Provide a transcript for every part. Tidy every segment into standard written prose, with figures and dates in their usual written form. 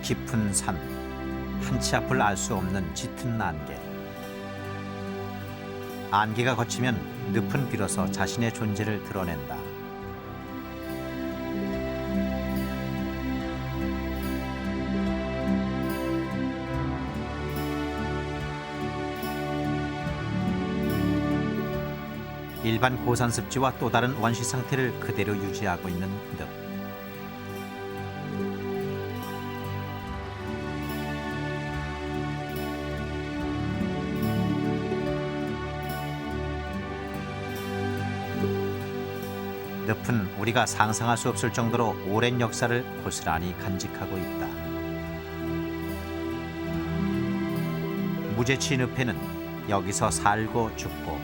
깊은 산, 한치 앞을 알 수 없는 짙은 안개. 안개가 걷히면 늪은 비로소 자신의 존재를 드러낸다. 일반 고산습지와 또 다른 원시 상태를 그대로 유지하고 있는 늪. 늪은 우리가 상상할 수 없을 정도로 오랜 역사를 고스란히 간직하고 있다. 무제치 늪에는 여기서 살고 죽고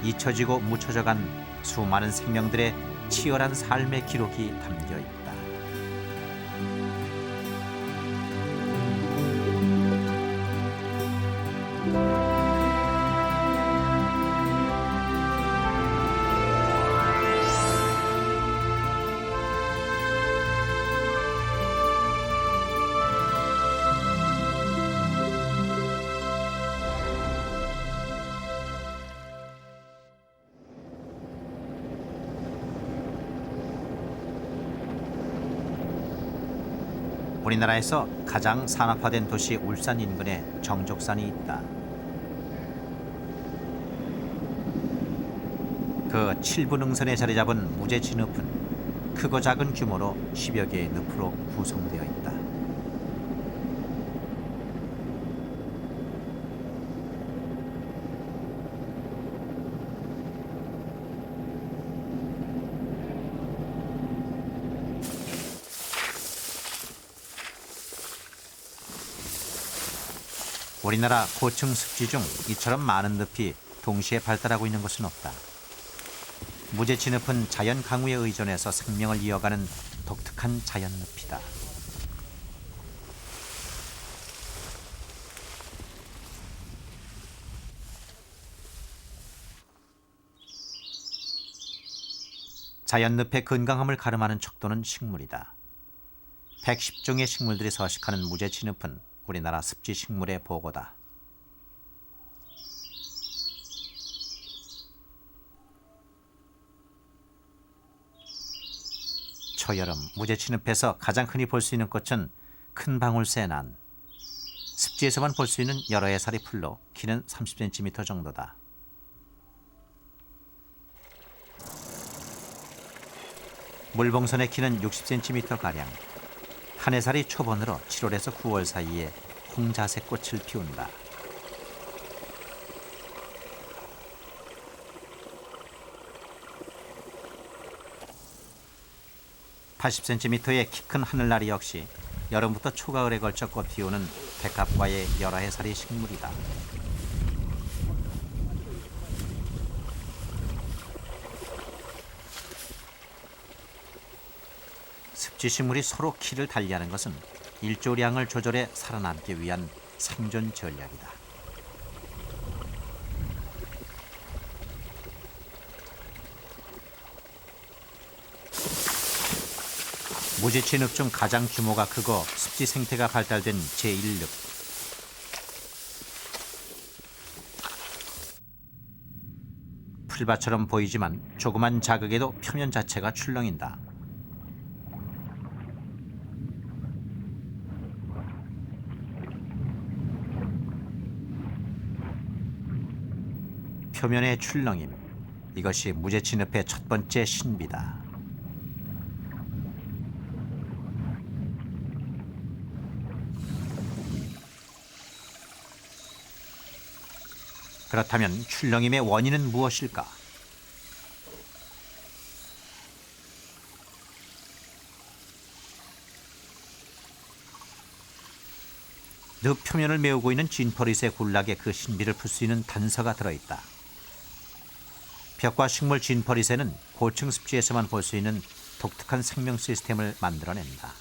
잊혀지고 묻혀져간 수많은 생명들의 치열한 삶의 기록이 담겨 있다. 우리나라에서 가장 산업화된 도시 울산 인근에 정족산이 있다. 그 칠부 능선에 자리 잡은 무제치 늪은 크고 작은 규모로 10여 개의 늪으로 구성되어 있다. 우리나라 고층 습지 중 이처럼 많은 늪이 동시에 발달하고 있는 곳은 없다. 무제치 늪은 자연 강우에 의존해서 생명을 이어가는 독특한 자연 늪이다. 자연 늪의 건강함을 가름하는 척도는 식물이다. 110종의 식물들이 서식하는 무제치 늪은 우리나라 습지 식물의 보고다. 초여름 무제치 늪에서 가장 흔히 볼 수 있는 꽃은 큰 방울새난. 습지에서만 볼 수 있는 여러 해살이 풀로 키는 30cm 정도다. 물봉선의 키는 60cm가량. 한 해살이 초본으로 7월에서 9월 사이에 홍자색 꽃을 피운다. (80cm의) 키 큰 하늘나리 역시 여름부터 초가을에 걸쳐 꽃 피우는 백합과의 여러 해살이 식물이다. 습지식물이 서로 키를 달리하는 것은 일조량을 조절해 살아남기 위한 생존 전략이다. 무제치 늪 중 가장 규모가 크고 습지 생태가 발달된 제1늪. 풀밭처럼 보이지만 조그만 자극에도 표면 자체가 출렁인다. 표면의 출렁임, 이것이 무제치 늪의 첫 번째 신비다. 그렇다면 출렁임의 원인은 무엇일까? 늪 표면을 메우고 있는 진퍼릿의 군락에 그 신비를 풀 수 있는 단서가 들어있다. 벽과 식물 진퍼릿에는 고층 습지에서만 볼 수 있는 독특한 생명 시스템을 만들어낸다.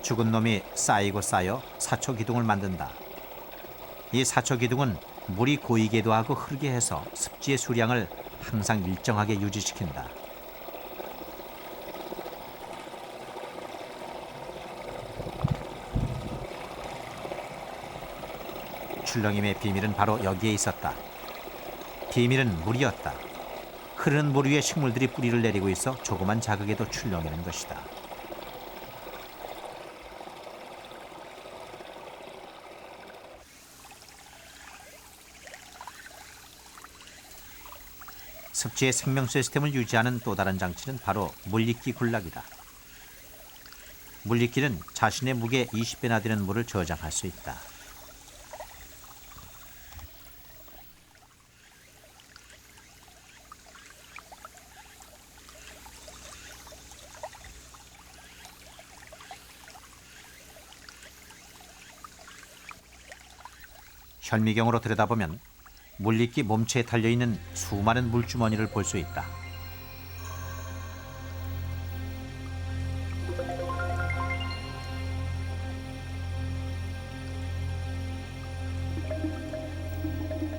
죽은 놈이 쌓이고 쌓여 사초기둥을 만든다. 이 사초기둥은 물이 고이게도 하고 흐르게 해서 습지의 수량을 항상 일정하게 유지시킨다. 출렁임의 비밀은 바로 여기에 있었다. 비밀은 물이었다. 흐르는 물 위에 식물들이 뿌리를 내리고 있어 조그만 자극에도 출렁이는 것이다. 습지의 생명 시스템을 유지하는 또 다른 장치는 바로 물리끼 군락이다. 물리끼는 자신의 무게 20배나 되는 물을 저장할 수 있다. 현미경으로 들여다보면 물리끼 몸체에 달려있는 수많은 물주머니를 볼 수 있다.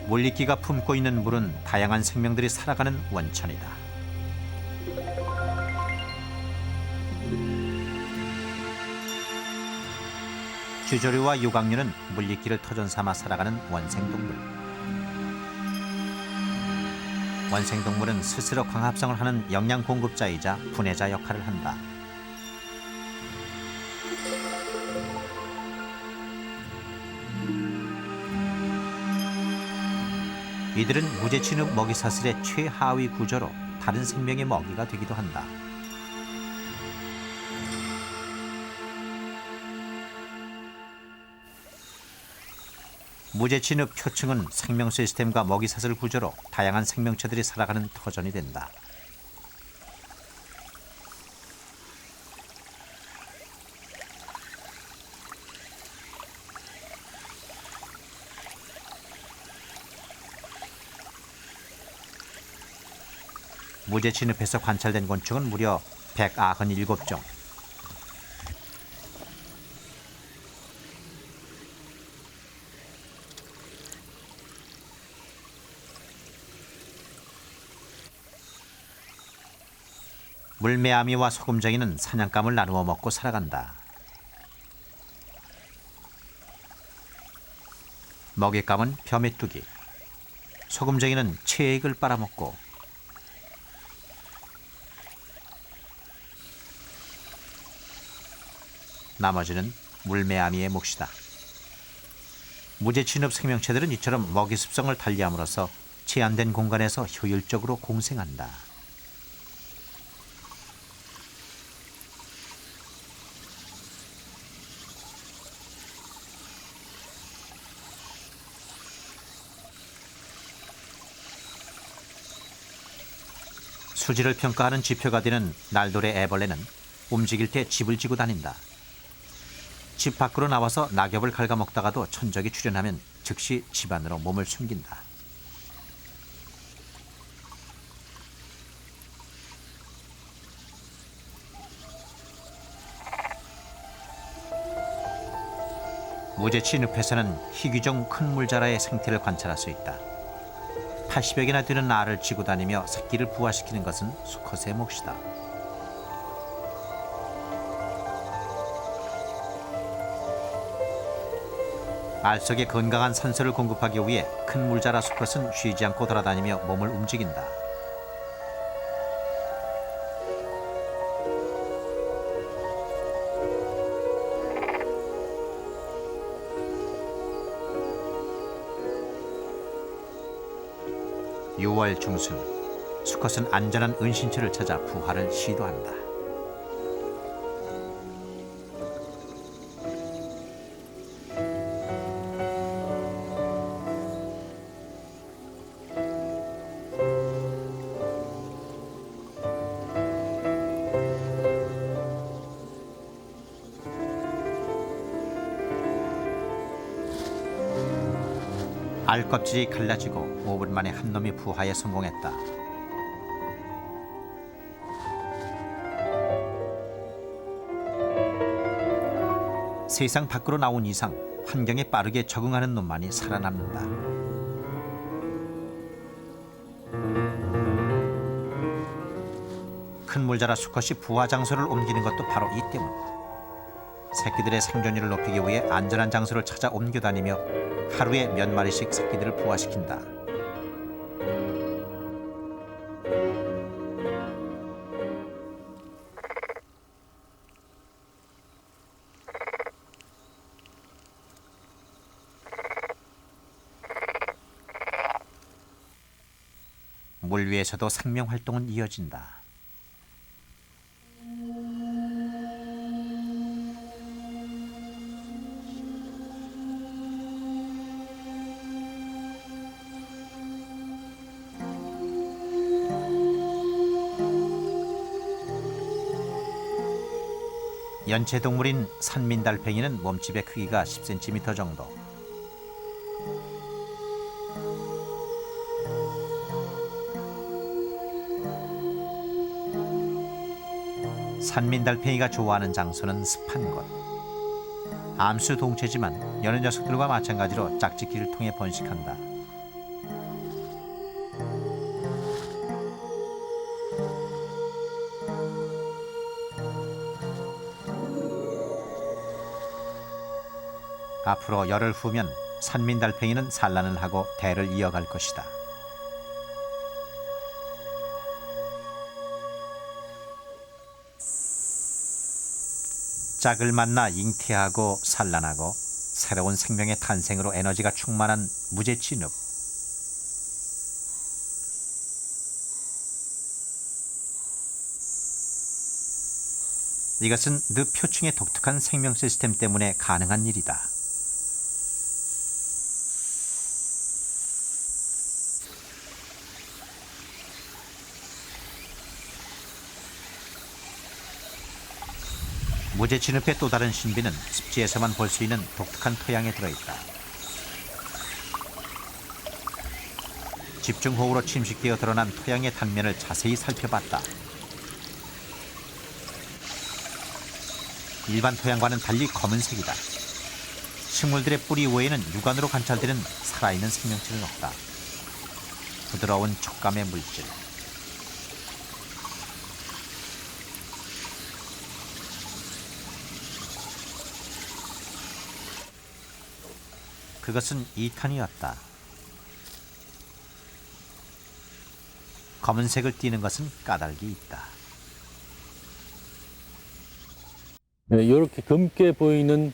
물리끼가 품고 있는 물은 다양한 생명들이 살아가는 원천이다. 쥐조류와 유광류는 물리끼를 터전 삼아 살아가는 원생동물. 원생동물은 스스로 광합성을 하는 영양 공급자이자 분해자 역할을 한다. 이들은 무제취늪 먹이사슬의 최하위 구조로 다른 생명의 먹이가 되기도 한다. 무제취늪 표층은 생명 시스템과 먹이사슬 구조로 다양한 생명체들이 살아가는 터전이 된다. 무제취늪에서 관찰된 곤충은 무려 197종. 물매아미와 소금쟁이는 사냥감을 나누어 먹고 살아간다. 먹잇감은 벼메뚜기, 소금쟁이는 체액을 빨아먹고 나머지는 물매아미의 몫이다. 무제취늪 생명체들은 이처럼 먹이 습성을 달리함으로써 제한된 공간에서 효율적으로 공생한다. 수질을 평가하는 지표가 되는 날돌의 애벌레는 움직일 때 집을 지고 다닌다. 집 밖으로 나와서 낙엽을 갉아먹다가도 천적이 출현하면 즉시 집 안으로 몸을 숨긴다. 무제취 늪에서는 희귀종 큰 물자라의 생태를 관찰할 수 있다. 80여 개나 되는 알을 쥐고 다니며 새끼를 부화시키는 것은 수컷의 몫이다. 알 속에 건강한 산소를 공급하기 위해 큰 물자라 수컷은 쉬지 않고 돌아다니며 몸을 움직인다. (6월) 중순, 수컷은 안전한 은신처를 찾아 부화를 시도한다. 알 껍질이 갈라지고 5분 만에 한 놈이 부화에 성공했다. 세상 밖으로 나온 이상 환경에 빠르게 적응하는 놈만이 살아남는다. 큰 물자라 수컷이 부화 장소를 옮기는 것도 바로 이 때문. 새끼들의 생존율을 높이기 위해 안전한 장소를 찾아 옮겨 다니며 하루에 몇 마리씩 새끼들을 부화시킨다. 물 위에서도 생명 활동은 이어진다. 연체동물인 산민달팽이는 몸집의 크기가 10cm 정도. 산민달팽이가 좋아하는 장소는 습한 곳. 암수 동체지만 여느 녀석들과 마찬가지로 짝짓기를 통해 번식한다. 앞으로 열흘 후면 산민달팽이는 산란을 하고 대를 이어갈 것이다. 짝을 만나 잉태하고 산란하고 새로운 생명의 탄생으로 에너지가 충만한 무제치 늪. 이것은 늪 표층의 독특한 생명 시스템 때문에 가능한 일이다. 무제치늪의 또 다른 신비는 습지에서만 볼 수 있는 독특한 토양에 들어있다. 집중호우로 침식되어 드러난 토양의 단면을 자세히 살펴봤다. 일반 토양과는 달리 검은색이다. 식물들의 뿌리 외에는 육안으로 관찰되는 살아있는 생명체는 없다. 부드러운 촉감의 물질. 그것은 이탄이었다. 검은색을 띠는 것은 까닭이 있다. 이렇게 검게 보이는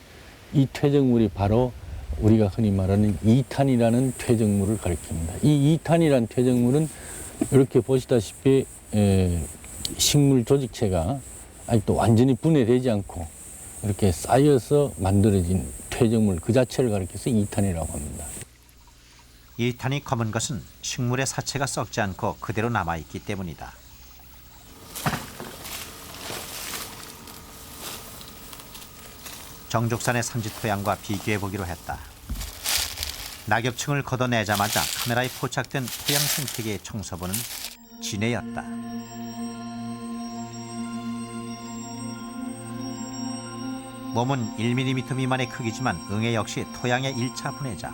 이 퇴적물이 바로 우리가 흔히 말하는 이탄이라는 퇴적물을 가리킵니다. 이 이탄이라는 퇴적물은 이렇게 보시다시피 식물 조직체가 아직도 완전히 분해되지 않고 이렇게 쌓여서 만들어진 퇴적물 그 자체를 가리켜서 이탄이라고 합니다. 이탄이 검은 것은 식물의 사체가 썩지 않고 그대로 남아있기 때문이다. 정족산의 산지 토양과 비교해보기로 했다. 낙엽층을 걷어내자마자 카메라에 포착된 토양 생태계의 청소부는 진해였다. 몸은 1mm 미만의 크기지만 응애 역시 토양의 1차 분해자.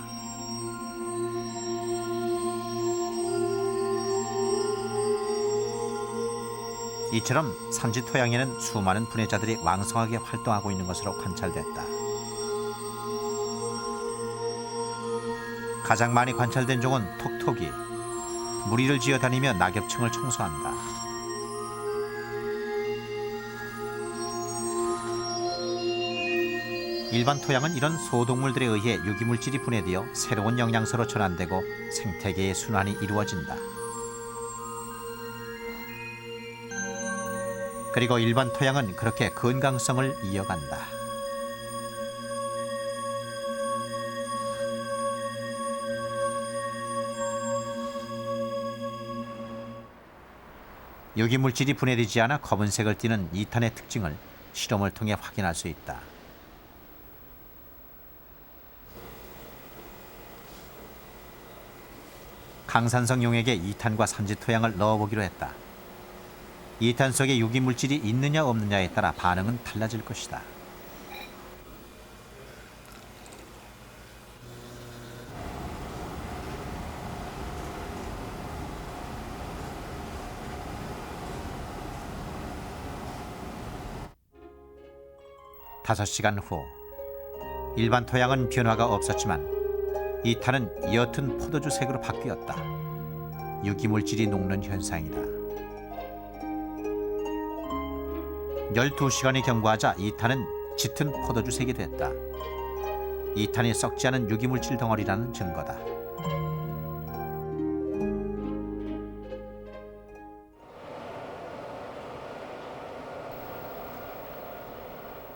이처럼 산지 토양에는 수많은 분해자들이 왕성하게 활동하고 있는 것으로 관찰됐다. 가장 많이 관찰된 종은 톡톡이. 무리를 지어다니며 낙엽층을 청소한다. 일반 토양은 이런 소동물들에 의해 유기물질이 분해되어 새로운 영양소로 전환되고 생태계의 순환이 이루어진다. 그리고 일반 토양은 그렇게 건강성을 이어간다. 유기물질이 분해되지 않아 검은색을 띠는 이탄의 특징을 실험을 통해 확인할 수 있다. 강산성 용액에 이탄과 산지 토양을 넣어보기로 했다. 이탄 속에 유기물질이 있느냐 없느냐에 따라 반응은 달라질 것이다. 5시간 후 일반 토양은 변화가 없었지만 이탄은 옅은 포도주색으로 바뀌었다. 유기물질이 녹는 현상이다. 12시간이 경과하자 이탄은 짙은 포도주색이 됐다. 이탄이 썩지 않은 유기물질 덩어리라는 증거다.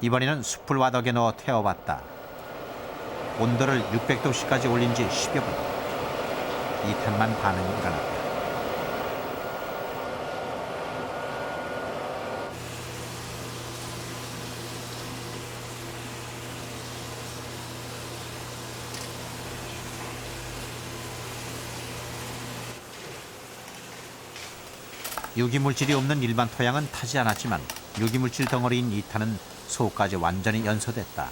이번에는 숯불 와덕에 넣어 태워봤다. 온도를 600도씨까지 올린 지 10여 분. 이탄만 반응이 일어났다. 유기물질이 없는 일반 토양은 타지 않았지만 유기물질 덩어리인 이탄은 속까지 완전히 연소됐다.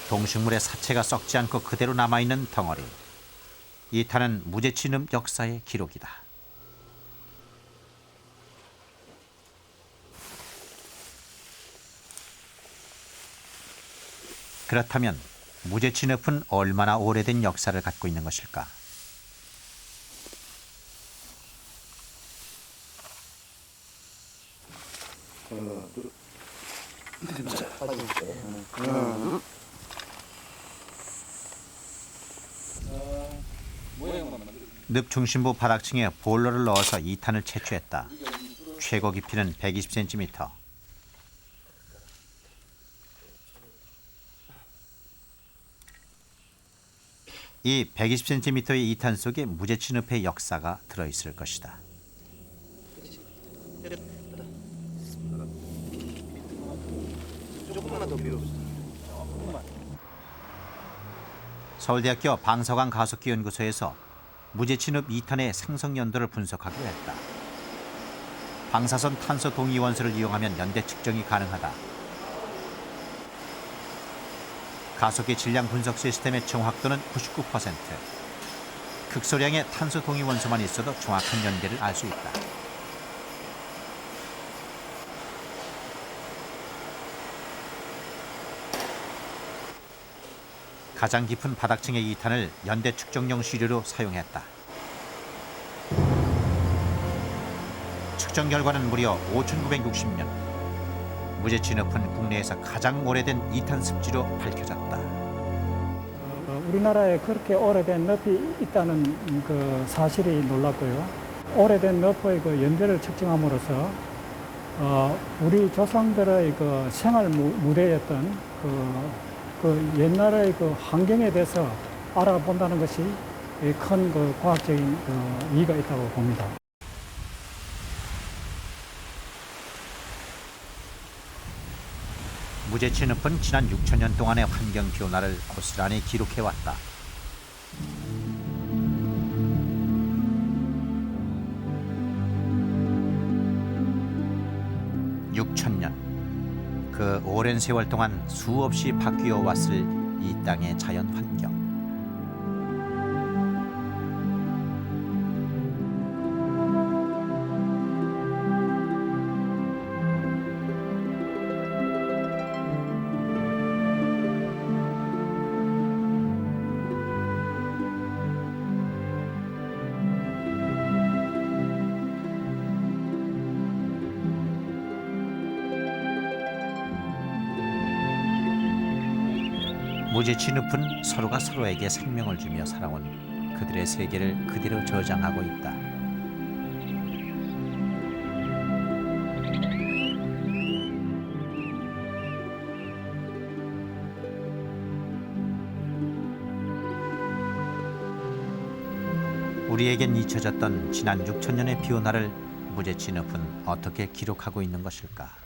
동식물의 사체가 썩지 않고 그대로 남아있는 덩어리. 이탄은 무제치沼 역사의 기록이다. 그렇다면 무제치늪은 얼마나 오래된 역사를 갖고 있는 것일까? 늪 중심부 바닥층에 볼러를 넣어서 이탄을 채취했다. 최고 깊이는 120cm. 이 120cm의 이탄 속에 무제치늪의 역사가 들어있을 것이다. 서울대학교 방석환 가속기 연구소에서 무제치늪 이탄의 생성 연도를 분석하기로 했다. 방사선 탄소 동위원소를 이용하면 연대 측정이 가능하다. 가속기 질량 분석 시스템의 정확도는 99%. 극소량의 탄소 동위원소만 있어도 정확한 연대를 알 수 있다. 가장 깊은 바닥층의 이탄을 연대 측정용 시료로 사용했다. 측정 결과는 무려 5,960년. 무제치늪은 국내에서 가장 오래된 이탄 습지로 밝혀졌다. 우리나라에 그렇게 오래된 늪이 있다는 그 사실이 놀랍고요. 오래된 늪의 그 연대를 측정함으로써 우리 조상들의 그 생활 무대였던 그 옛날의 그 환경에 대해서 알아본다는 것이 큰 그 과학적인 이의가 있다고 봅니다. 무제치늪은 지난 6천년 동안의 환경 변화를 고스란히 기록해왔다. (6,000년) 그 오랜 세월 동안 수없이 바뀌어 왔을 이 땅의 자연 환경. 무제치늪은 서로가 서로에게 생명을 주며 살아온 그들의 세계를 그대로 저장하고 있다. 우리에겐 잊혀졌던 지난 6천년의 변화를 무제치늪은 어떻게 기록하고 있는 것일까?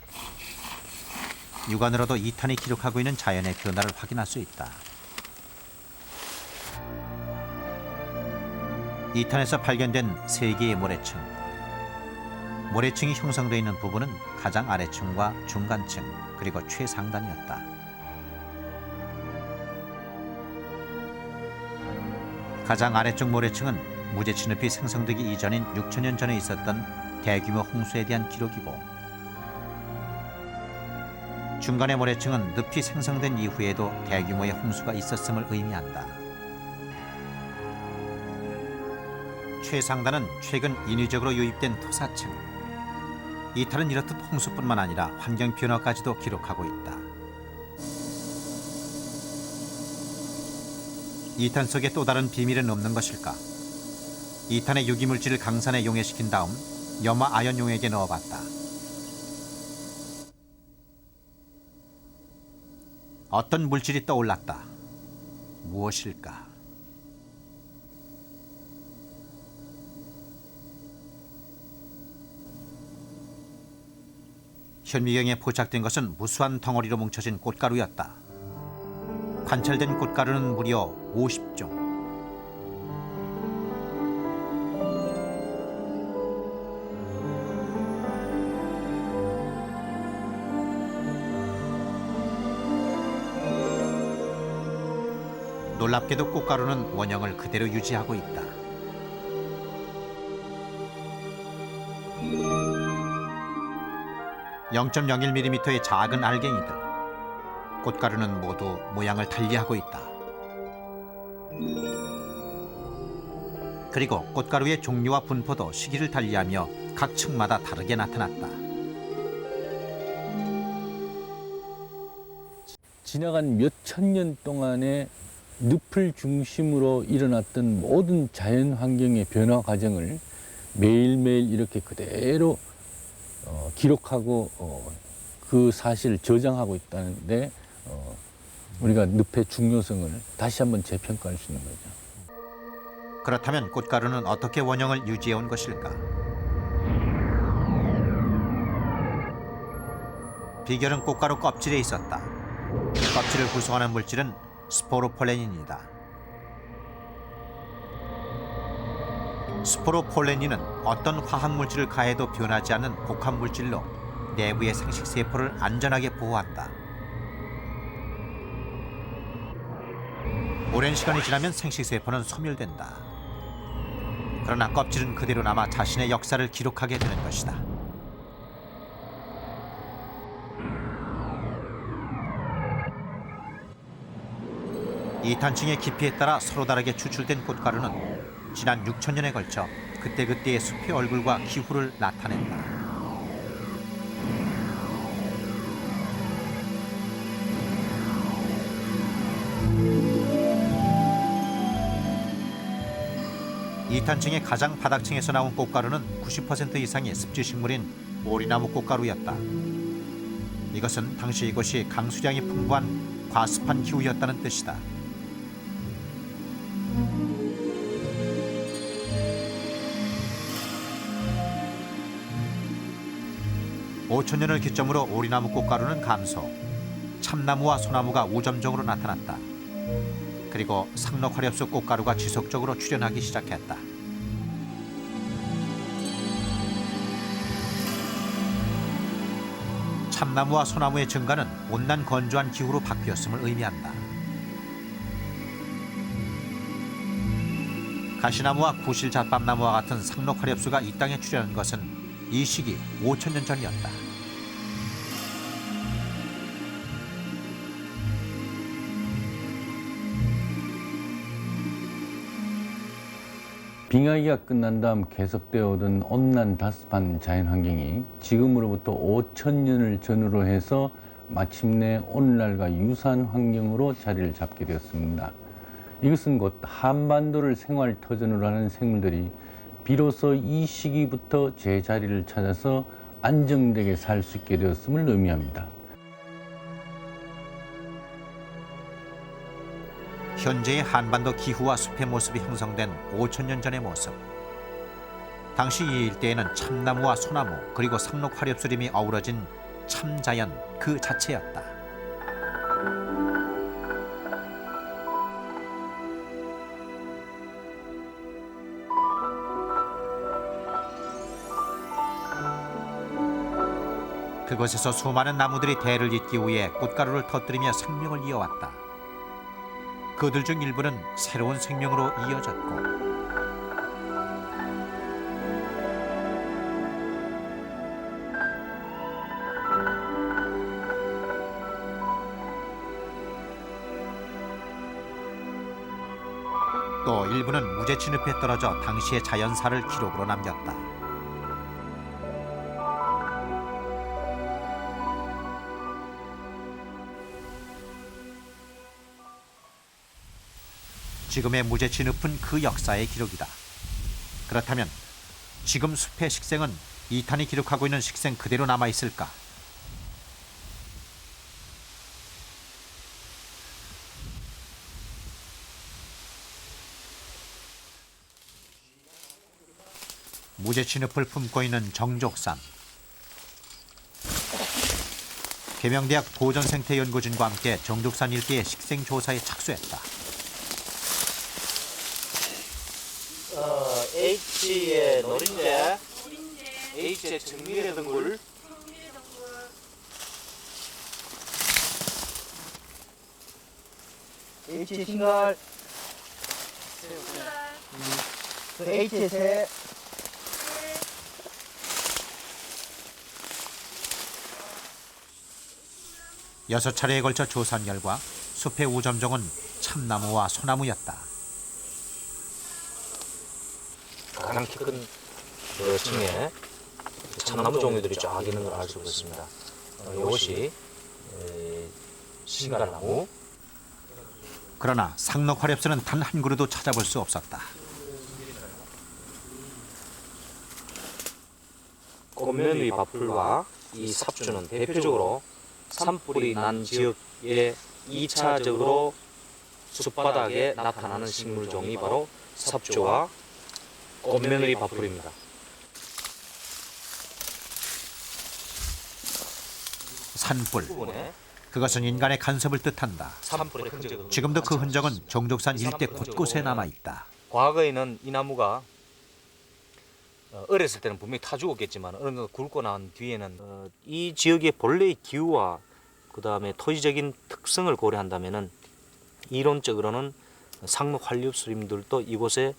육안으로도 이탄이 기록하고 있는 자연의 변화를 확인할 수 있다. 이탄에서 발견된 세 개의 모래층. 모래층이 형성되어 있는 부분은 가장 아래층과 중간층, 그리고 최상단이었다. 가장 아래쪽 모래층은 무제치늪이 생성되기 이전인 6천년 전에 있었던 대규모 홍수에 대한 기록이고, 중간의 모래층은 늪이 생성된 이후에도 대규모의 홍수가 있었음을 의미한다. 최상단은 최근 인위적으로 유입된 토사층. 이탈은 이렇듯 홍수뿐만 아니라 환경 변화까지도 기록하고 있다. 이탄 속에 또 다른 비밀은 없는 것일까? 이탄의 유기물질을 강산에 용해시킨 다음 염화 아연용액에 넣어봤다. 어떤 물질이 떠올랐다. 무엇일까? 현미경에 포착된 것은 무수한 덩어리로 뭉쳐진 꽃가루였다. 관찰된 꽃가루는 무려 50종. 놀랍게도 꽃가루는 원형을 그대로 유지하고 있다. (0.01mm의) 작은 알갱이들. 꽃가루는 모두 모양을 달리하고 있다. 그리고 꽃가루의 종류와 분포도 시기를 달리하며 각 층마다 다르게 나타났다. 지나간 몇 천 년 동안의 늪을 중심으로 일어났던 모든 자연 환경의 변화 과정을 매일매일 이렇게 그대로 기록하고 그 사실을 저장하고 있다는데, 우리가 늪의 중요성을 다시 한번 재평가할 수 있는 거죠. 그렇다면 꽃가루는 어떻게 원형을 유지해온 것일까? 비결은 꽃가루 껍질에 있었다. 껍질을 구성하는 물질은 스포로폴렌인이다. 스포로폴렌인은 어떤 화학물질을 가해도 변하지 않는 복합물질로 내부의 생식세포를 안전하게 보호한다. 오랜 시간이 지나면 생식세포는 소멸된다. 그러나 껍질은 그대로 남아 자신의 역사를 기록하게 되는 것이다. 이탄층의 깊이에 따라 서로 다르게 추출된 꽃가루는 지난 6천년에 걸쳐 그때그때의 숲의 얼굴과 기후를 나타낸다. 이탄층의 가장 바닥층에서 나온 꽃가루는 90% 이상이 습지식물인 오리나무 꽃가루였다. 이것은 당시 이곳이 강수량이 풍부한 과습한 기후였다는 뜻이다. (5,000년을) 기점으로 오리나무 꽃가루는 감소, 참나무와 소나무가 우점적으로 나타났다. 그리고 상록화렵수 꽃가루가 지속적으로 출현하기 시작했다. 참나무와 소나무의 증가는 온난 건조한 기후로 바뀌었음을 의미한다. 가시나무와 구실잣밤나무와 같은 상록화렵수가 이 땅에 출현한 것은 이 시기 5,000년 전이었다. 빙하기가 끝난 다음 계속되어 오던 온난 다습한 자연환경이 지금으로부터 5,000년을 전후로 해서 마침내 오늘날과 유사한 환경으로 자리를 잡게 되었습니다. 이것은 곧 한반도를 생활터전으로 하는 생물들이 비로소 이 시기부터 제자리를 찾아서 안정되게 살 수 있게 되었음을 의미합니다. 현재의 한반도 기후와 숲의 모습이 형성된 5,000년 전의 모습. 당시 이 일대에는 참나무와 소나무 그리고 상록화렵수림이 어우러진 참자연 그 자체였다. 그곳에서 수많은 나무들이 대를 잇기 위해 꽃가루를 터뜨리며 생명을 이어왔다. 그들 중 일부는 새로운 생명으로 이어졌고 또 일부는 무제 진흙에 떨어져 당시의 자연사를 기록으로 남겼다. 지금의 무제 진흙은 그 역사의 기록이다. 그렇다면 지금 숲의 식생은 이탄이 기록하고 있는 식생 그대로 남아있을까? 무제 진흙을 품고 있는 정족산. 계명대학 보전생태연구진과 함께 정족산 일대의 식생 조사에 착수했다. H의 노린재, H의 정밀의 덩굴, H의 신갈, H의 새, 여섯 차례에 걸쳐 조사한 결과 숲의 우점종은 참나무와 소나무였다. 가장 키 큰 층에 참나무 종류들이 쫙 있는 걸 알 수 있습니다. 이것이 신갈나무. 그러나 상록화렵수는 단 한 그루도 찾아볼 수 없었다. 꽃며느리 밥풀과 이 삽주는 대표적으로 산불이 난 지역에 2차적으로 숲바닥에 나타나는 식물종이 바로 삽주와 꽃며느리 밥풀입니다. 산불. 부분에 그것은 인간의 간섭을 뜻한다. 산불의 흔적은 지금도 그 흔적은 정족산 일대 곳곳에 남아있다. 과거에는 이 나무가 어렸을 때는 분명히 타 죽었겠지만 어느 정도 굵고 난 뒤에는 이 지역의 본래의 기후와 그 다음에 토지적인 특성을 고려한다면은 이론적으로는 상록 한류수림들도 이곳에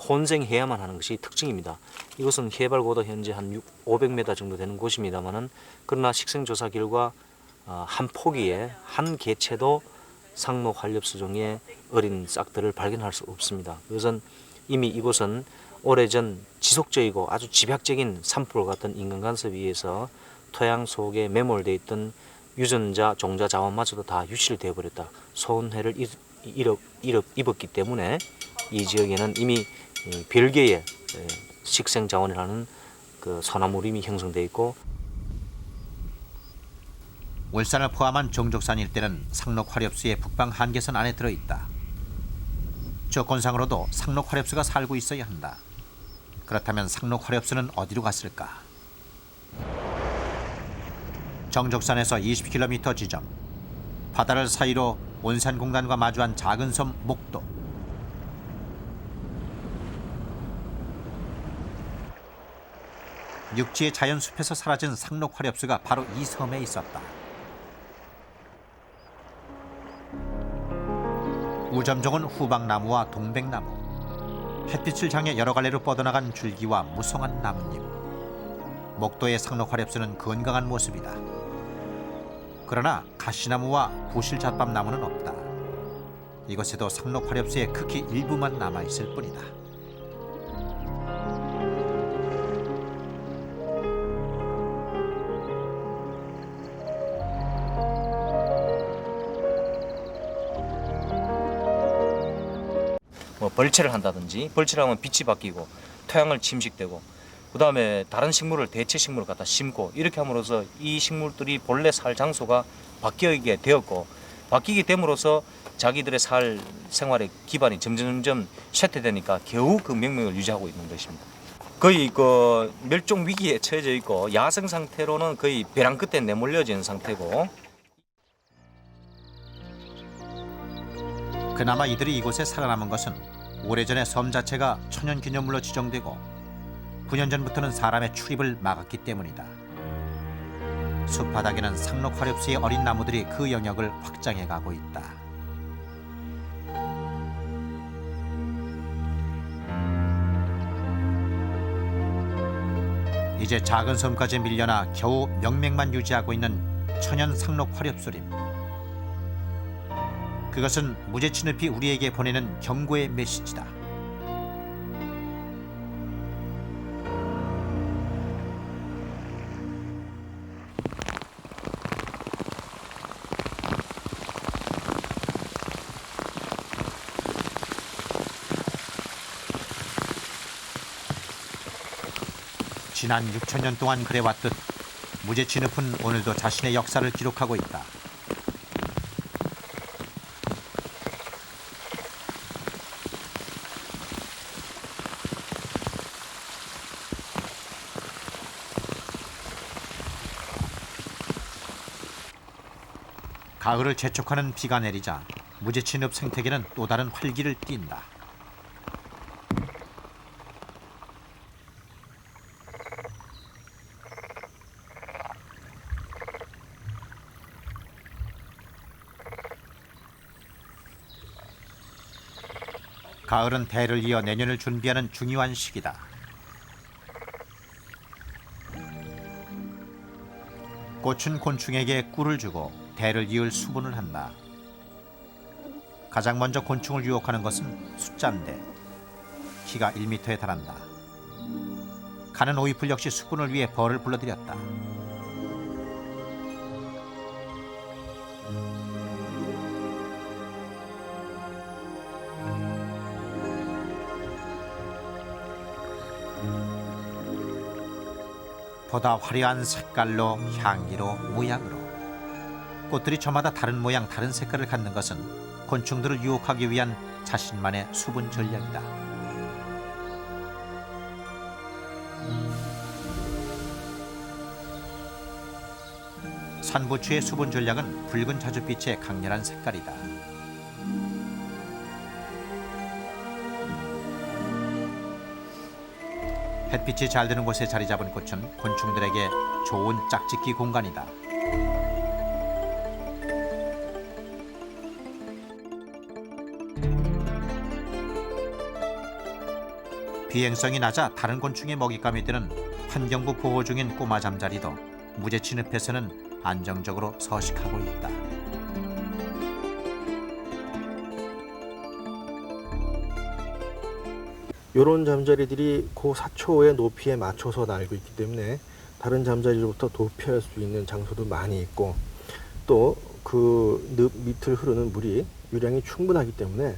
혼생해야만 하는 것이 특징입니다. 이곳은 해발 고도 현재 한 500m 정도 되는 곳입니다만은 그러나 식생조사 결과 한 포기에 한 개체도 상록 한렵수종의 어린 싹들을 발견할 수 없습니다. 그것은 이미 이곳은 오래전 지속적이고 아주 집약적인 산불 같은 인간 간섭에 의해서 토양 속에 매몰되어 있던 유전자, 종자 자원마저도 다 유실되어 버렸다. 손해를 입었기 때문에 이 지역에는 이미 별개의 식생 자원이라는 그 소나무 림이 형성되어 있고, 울산을 포함한 정족산 일대는 상록화렵수의 북방 한계선 안에 들어있다. 조건상으로도 상록화렵수가 살고 있어야 한다. 그렇다면 상록화렵수는 어디로 갔을까? 정족산에서 20km 지점, 바다를 사이로 온산공단과 마주한 작은 섬 목도. 육지의 자연숲에서 사라진 상록화렵수가 바로 이 섬에 있었다. 우점종은 후박나무와 동백나무, 햇빛을 향해 여러 갈래로 뻗어나간 줄기와 무성한 나뭇잎. 목도의 상록화렵수는 건강한 모습이다. 그러나 가시나무와 구실잣밥나무는 없다. 이곳에도 상록화렵수의 극히 일부만 남아있을 뿐이다. 뭐 벌채를 한다든지, 벌채를 하면 빛이 바뀌고 토양을 침식되고, 그 다음에 다른 식물을 대체 식물을 갖다 심고, 이렇게 함으로써 이 식물들이 본래 살 장소가 바뀌게 되었고, 바뀌게 됨으로써 자기들의 살 생활의 기반이 점점 쇠퇴되니까 겨우 그 명맥을 유지하고 있는 것입니다. 거의 그 멸종 위기에 처해져 있고 야생 상태로는 거의 벼랑 끝에 내몰려진 상태고, 그나마 이들이 이곳에 살아남은 것은 오래전에 섬 자체가 천연기념물로 지정되고 9년 전부터는 사람의 출입을 막았기 때문이다. 숲바닥에는 상록화렵수의 어린 나무들이 그 영역을 확장해가고 있다. 이제 작은 섬까지 밀려나 겨우 명맥만 유지하고 있는 천연 상록 화렵수림. 그것은 무제치늪이 우리에게 보내는 경고의 메시지다. 지난 6,000년 동안 그래왔듯 무제치늪은 오늘도 자신의 역사를 기록하고 있다. 가을을 재촉하는 비가 내리자 무제치늪 생태계는 또 다른 활기를 띈다. 가을은 대를 이어 내년을 준비하는 중요한 시기다. 꽃은 곤충에게 꿀을 주고 대를 이을 수분을 한다. 가장 먼저 곤충을 유혹하는 것은 숫잠대. 키가 1m에 달한다. 가는 오이풀 역시 수분을 위해 벌을 불러들였다. 보다 화려한 색깔로, 향기로, 모양으로 꽃들이 저마다 다른 모양, 다른 색깔을 갖는 것은 곤충들을 유혹하기 위한 자신만의 수분 전략이다. 산부추의 수분 전략은 붉은 자줏빛의 강렬한 색깔이다. 햇빛이 잘 드는 곳에 자리 잡은 꽃은 곤충들에게 좋은 짝짓기 공간이다. 비행성이 낮아 다른 곤충의 먹잇감이 되는 환경부 보호 중인 꼬마 잠자리도 무제치늪에서는 안정적으로 서식하고 있다. 이런 잠자리들이 그 사초의 높이에 맞춰서 날고 있기 때문에 다른 잠자리로부터 도피할 수 있는 장소도 많이 있고, 또 그 늪 밑을 흐르는 물이 유량이 충분하기 때문에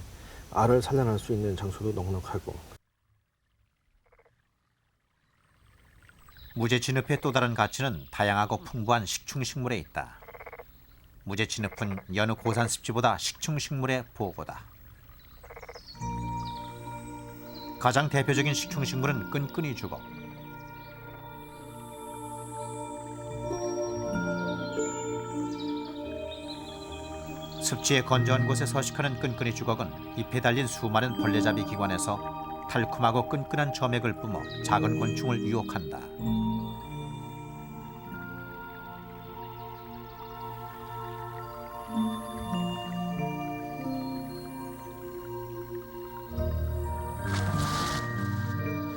알을 산란할 수 있는 장소도 넉넉하고. 무제치늪의 또 다른 가치는 다양하고 풍부한 식충식물에 있다. 무제치늪은 여느 고산습지보다 식충식물의 보고다. 가장 대표적인 식충식물은 끈끈이 주걱. 습지의 건조한 곳에 서식하는 끈끈이 주걱은 잎에 달린 수많은 벌레잡이 기관에서 달콤하고 끈끈한 점액을 뿜어 작은 곤충을 유혹한다.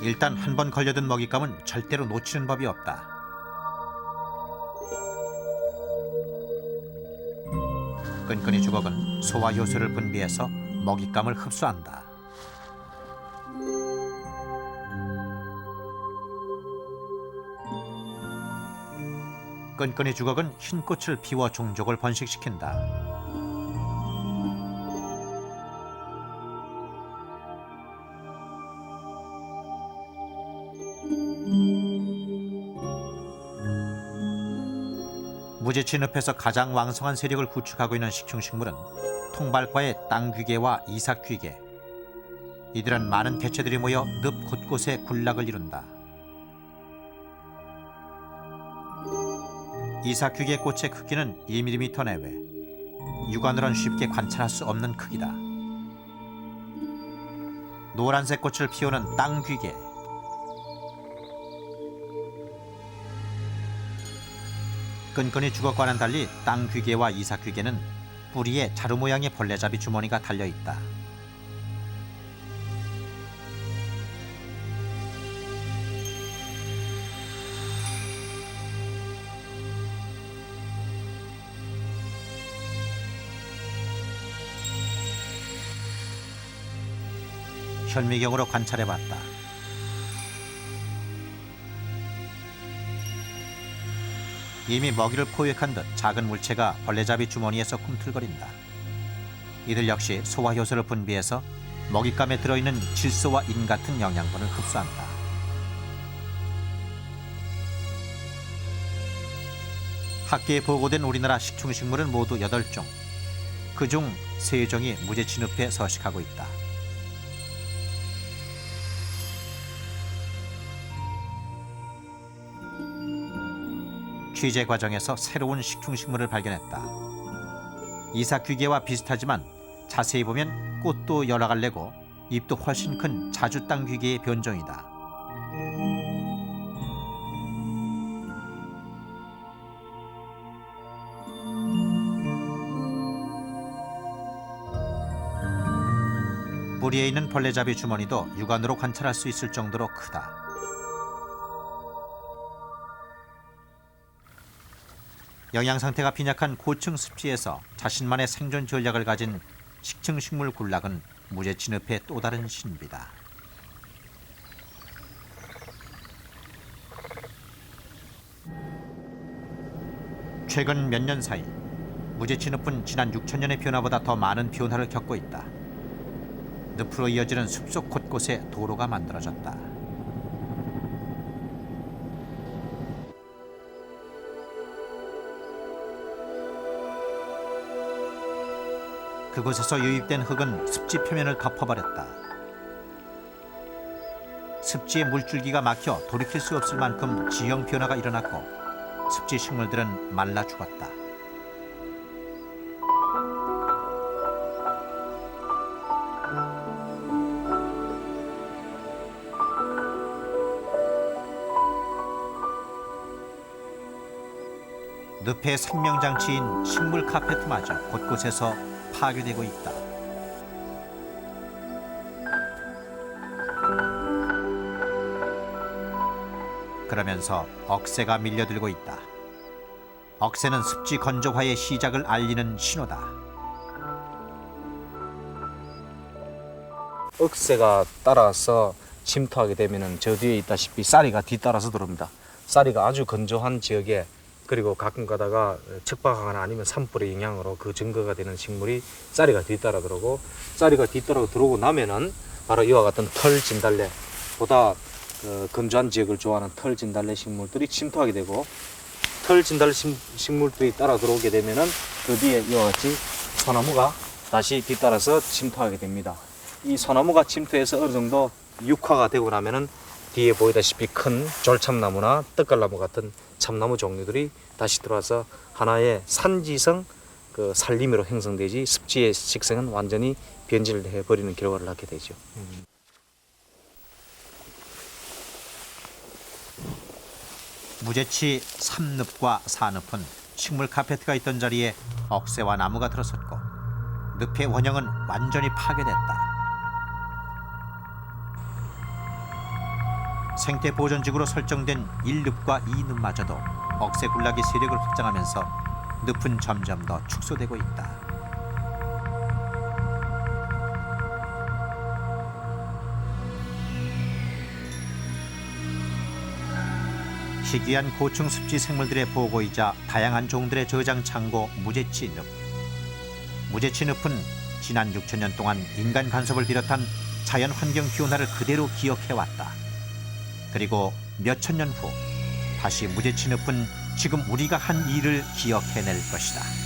일단 한 번 걸려든 먹잇감은 절대로 놓치는 법이 없다. 끈끈이 주걱은 소화 효소를 분비해서 먹잇감을 흡수한다. 끈끈이 주걱은 흰 꽃을 피워 종족을 번식시킨다. 무제치늪에서 가장 왕성한 세력을 구축하고 있는 식충식물은 통발과의 땅귀개와 이삭귀개. 이들은 많은 개체들이 모여 늪 곳곳에 군락을 이룬다. 이삭귀개 꽃의 크기는 2mm 내외. 육안으로는 쉽게 관찰할 수 없는 크기다. 노란색 꽃을 피우는 땅귀개. 끈끈이 주걱과는 달리 땅귀개와 이삭귀개는 뿌리에 자루 모양의 벌레잡이 주머니가 달려있다. 현미경으로 관찰해봤다. 이미 먹이를 포획한 듯 작은 물체가 벌레잡이 주머니에서 꿈틀거린다. 이들 역시 소화효소를 분비해서 먹잇감에 들어있는 질소와 인 같은 영양분을 흡수한다. 학계에 보고된 우리나라 식충식물은 모두 8종. 그중 3종이 무제취늪에 서식하고 있다. 취재 과정에서 새로운 식충식물을 발견했다. 이삭귀개와 비슷하지만 자세히 보면 꽃도 여러 갈래고 잎도 훨씬 큰 자주땅귀개의 변종이다. 뿌리에 있는 벌레잡이 주머니도 육안으로 관찰할 수 있을 정도로 크다. 영양 상태가 빈약한 고층 습지에서 자신만의 생존 전략을 가진 식충식물 군락은 무제취늪의 또 다른 신비다. 최근 몇 년 사이 무제취늪은 지난 6천년의 변화보다 더 많은 변화를 겪고 있다. 늪으로 이어지는 숲속 곳곳에 도로가 만들어졌다. 그곳에서 유입된 흙은 습지 표면을 덮어버렸다. 습지의 물줄기가 막혀 돌이킬 수 없을 만큼 지형 변화가 일어났고 습지 식물들은 말라 죽었다. 늪의 생명장치인 식물 카페트마저 곳곳에서 파괴되고 있다. 그러면서 억새가 밀려들고 있다. 억새는 습지 건조화의 시작을 알리는 신호다. 억새가 따라서 침투하게 되면은 저 뒤에 있다시피 쌀이가 뒤따라서 들어옵니다. 쌀이가 아주 건조한 지역에 그리고 가끔 가다가 척박하거나 아니면 산불의 영향으로 그 증거가 되는 식물이 쌀이가 뒤따라 들어오고 쌀이가 뒤따라 들어오고 나면은 바로 이와 같은 털 진달래 보다 건조한 지역을 좋아하는 털 진달래 식물들이 침투하게 되고 털 진달래 식물들이 따라 들어오게 되면은 그 뒤에 이와 같이 소나무가 다시 뒤따라서 침투하게 됩니다. 이 소나무가 침투해서 어느 정도 육화가 되고 나면은 뒤에 보이다시피 큰 졸참나무나 떡갈나무 같은 참나무 종류들이 다시 들어와서 하나의 산지성 그 산림으로 형성되지 습지의 식성은 완전히 변질을 해버리는 결과를 낳게 되죠. 무제취 3늪과 4늪은 식물 카페트가 있던 자리에 억새와 나무가 들어섰고 늪의 원형은 완전히 파괴됐다. 생태 보존지구로 설정된 1늪과 2늪마저도 억새 군락이 세력을 확장하면서 늪은 점점 더 축소되고 있다. 희귀한 고층 습지 생물들의 보고이자 다양한 종들의 저장 창고 무제취 늪. 무제취 늪은 지난 6천년 동안 인간 간섭을 비롯한 자연 환경 변화를 그대로 기억해왔다. 그리고 몇 천 년 후 다시 무제취 늪은 지금 우리가 한 일을 기억해낼 것이다.